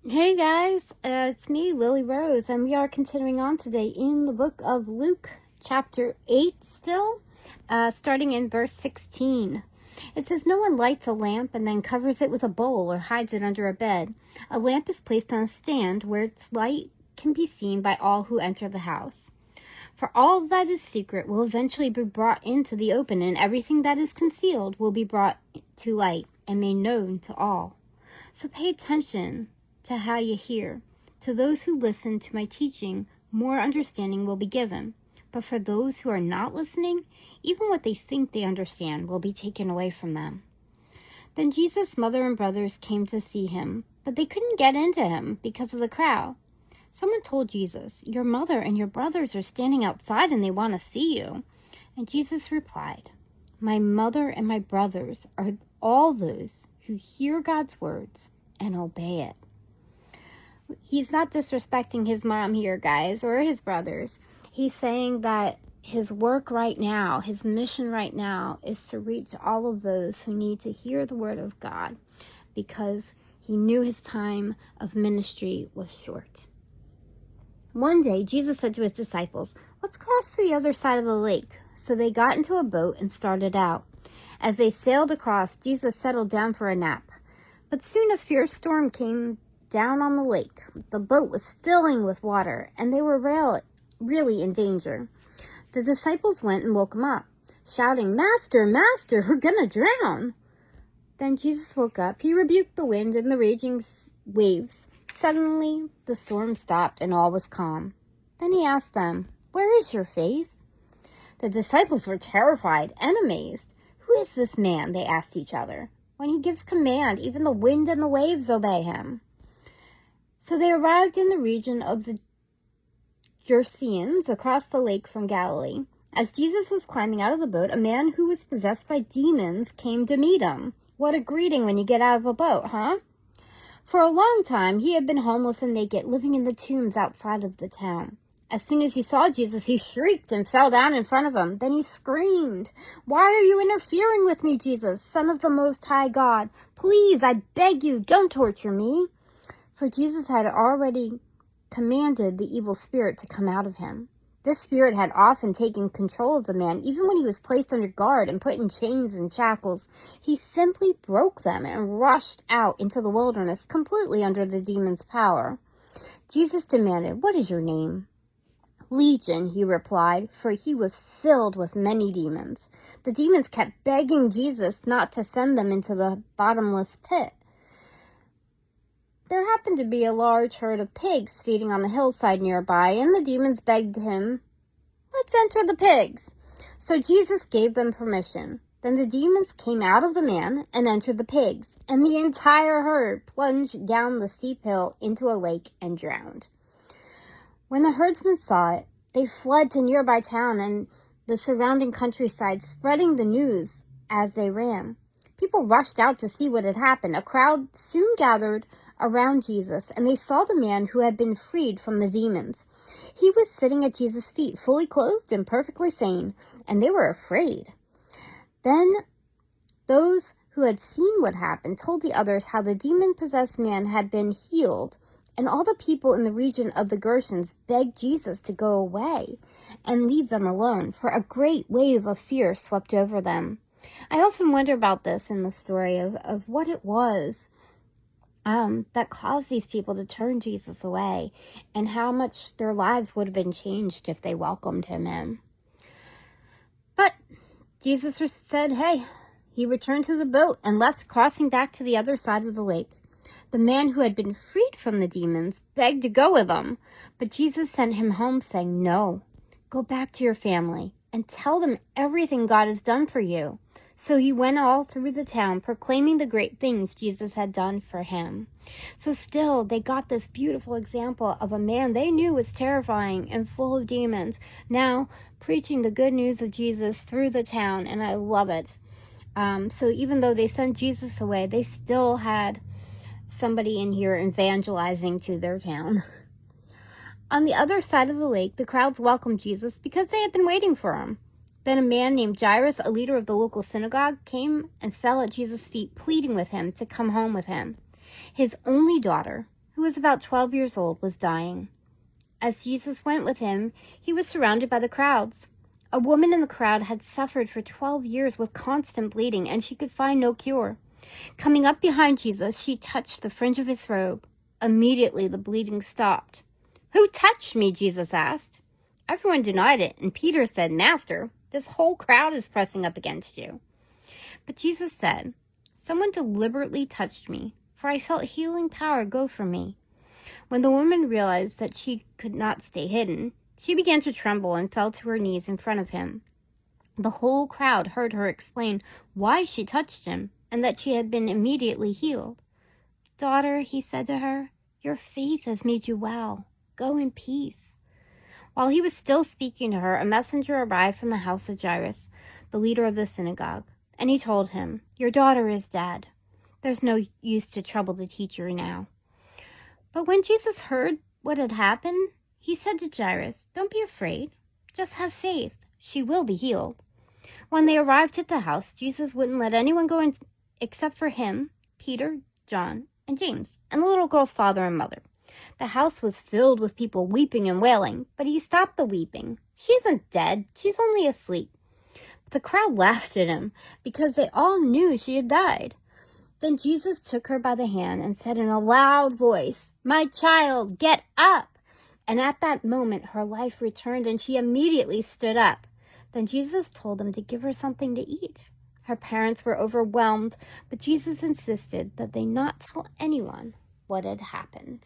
Hey guys, it's me, Lily Rose, and we are continuing on today in the book of Luke, chapter 8 still, starting in verse 16. It says, "No one lights a lamp and then covers it with a bowl or hides it under a bed. A lamp is placed on a stand where its light can be seen by all who enter the house. For all that is secret will eventually be brought into the open, and everything that is concealed will be brought to light and made known to all. So pay attention to how you hear. To those who listen to my teaching, more understanding will be given. But for those who are not listening, even what they think they understand will be taken away from them." Then Jesus' mother and brothers came to see him, but they couldn't get into him because of the crowd. Someone told Jesus, "Your mother and your brothers are standing outside and they want to see you." And Jesus replied, "My mother and my brothers are all those who hear God's words and obey it." He's not disrespecting his mom here, guys, or his brothers. He's saying that his work right now, his mission right now, is to reach all of those who need to hear the word of God, because he knew his time of ministry was short. One day, Jesus said to his disciples, "Let's cross to the other side of the lake." So they got into a boat and started out. As they sailed across, Jesus settled down for a nap. But soon a fierce storm came down on the lake. The boat was filling with water, and they were really in danger. The disciples went and woke him up, shouting, "Master, Master, we're gonna drown." Then Jesus woke up. He rebuked the wind and the raging waves. Suddenly, the storm stopped and all was calm. Then he asked them, "Where is your faith?" The disciples were terrified and amazed. "Who is this man?" they asked each other. "When he gives command, even the wind and the waves obey him." So they arrived in the region of the Gerasenes, across the lake from Galilee. As Jesus was climbing out of the boat, a man who was possessed by demons came to meet him. What a greeting when you get out of a boat, huh? For a long time, he had been homeless and naked, living in the tombs outside of the town. As soon as he saw Jesus, he shrieked and fell down in front of him. Then he screamed, "Why are you interfering with me, Jesus, Son of the Most High God? Please, I beg you, don't torture me." For Jesus had already commanded the evil spirit to come out of him. This spirit had often taken control of the man, even when he was placed under guard and put in chains and shackles. He simply broke them and rushed out into the wilderness, completely under the demon's power. Jesus demanded, "What is your name?" "Legion," he replied, for he was filled with many demons. The demons kept begging Jesus not to send them into the bottomless pit. There happened to be a large herd of pigs feeding on the hillside nearby, and the demons begged him, "Let's enter the pigs." So Jesus gave them permission. Then the demons came out of the man and entered the pigs, and the entire herd plunged down the steep hill into a lake and drowned. When the herdsmen saw it, they fled to nearby town and the surrounding countryside, spreading the news as they ran. People rushed out to see what had happened. A crowd soon gathered around Jesus, and they saw the man who had been freed from the demons. He was sitting at Jesus' feet, fully clothed and perfectly sane, and they were afraid. Then those who had seen what happened told the others how the demon-possessed man had been healed, and all the people in the region of the Gerasenes begged Jesus to go away and leave them alone, for a great wave of fear swept over them. I often wonder about this in the story of what it was that caused these people to turn Jesus away, and how much their lives would have been changed if they welcomed him in. But Jesus said, "Hey." He returned to the boat and left, crossing back to the other side of the lake. The man who had been freed from the demons begged to go with him, but Jesus sent him home, saying, "No, go back to your family and tell them everything God has done for you." So he went all through the town, proclaiming the great things Jesus had done for him. So still, they got this beautiful example of a man they knew was terrifying and full of demons, now preaching the good news of Jesus through the town, and I love it. So even though they sent Jesus away, they still had somebody in here evangelizing to their town. On the other side of the lake, the crowds welcomed Jesus because they had been waiting for him. Then a man named Jairus, a leader of the local synagogue, came and fell at Jesus' feet, pleading with him to come home with him. His only daughter who was about 12 years old, was dying. As Jesus went with him, he was surrounded by the crowds. A woman in the crowd had suffered for 12 years with constant bleeding, and she could find no cure. Coming up behind Jesus, she touched the fringe of his robe. Immediately, the bleeding stopped. "Who touched me?" Jesus asked. Everyone denied it, and Peter said, "Master, this whole crowd is pressing up against you." But Jesus said, "Someone deliberately touched me, for I felt healing power go from me." When the woman realized that she could not stay hidden, she began to tremble and fell to her knees in front of him. The whole crowd heard her explain why she touched him and that she had been immediately healed. "Daughter," he said to her, "your faith has made you well. Go in peace." While he was still speaking to her, a messenger arrived from the house of Jairus, the leader of the synagogue, and he told him, "Your daughter is dead. There's no use to trouble the teacher now." But when Jesus heard what had happened, he said to Jairus, "Don't be afraid. Just have faith. She will be healed." When they arrived at the house, Jesus wouldn't let anyone go in except for him, Peter, John, and James, and the little girl's father and mother. The house was filled with people weeping and wailing, but he stopped the weeping. "She isn't dead. She's only asleep." But the crowd laughed at him because they all knew she had died. Then Jesus took her by the hand and said in a loud voice, "My child, get up!" And at that moment her life returned and she immediately stood up. Then Jesus told them to give her something to eat. Her parents were overwhelmed, but Jesus insisted that they not tell anyone what had happened.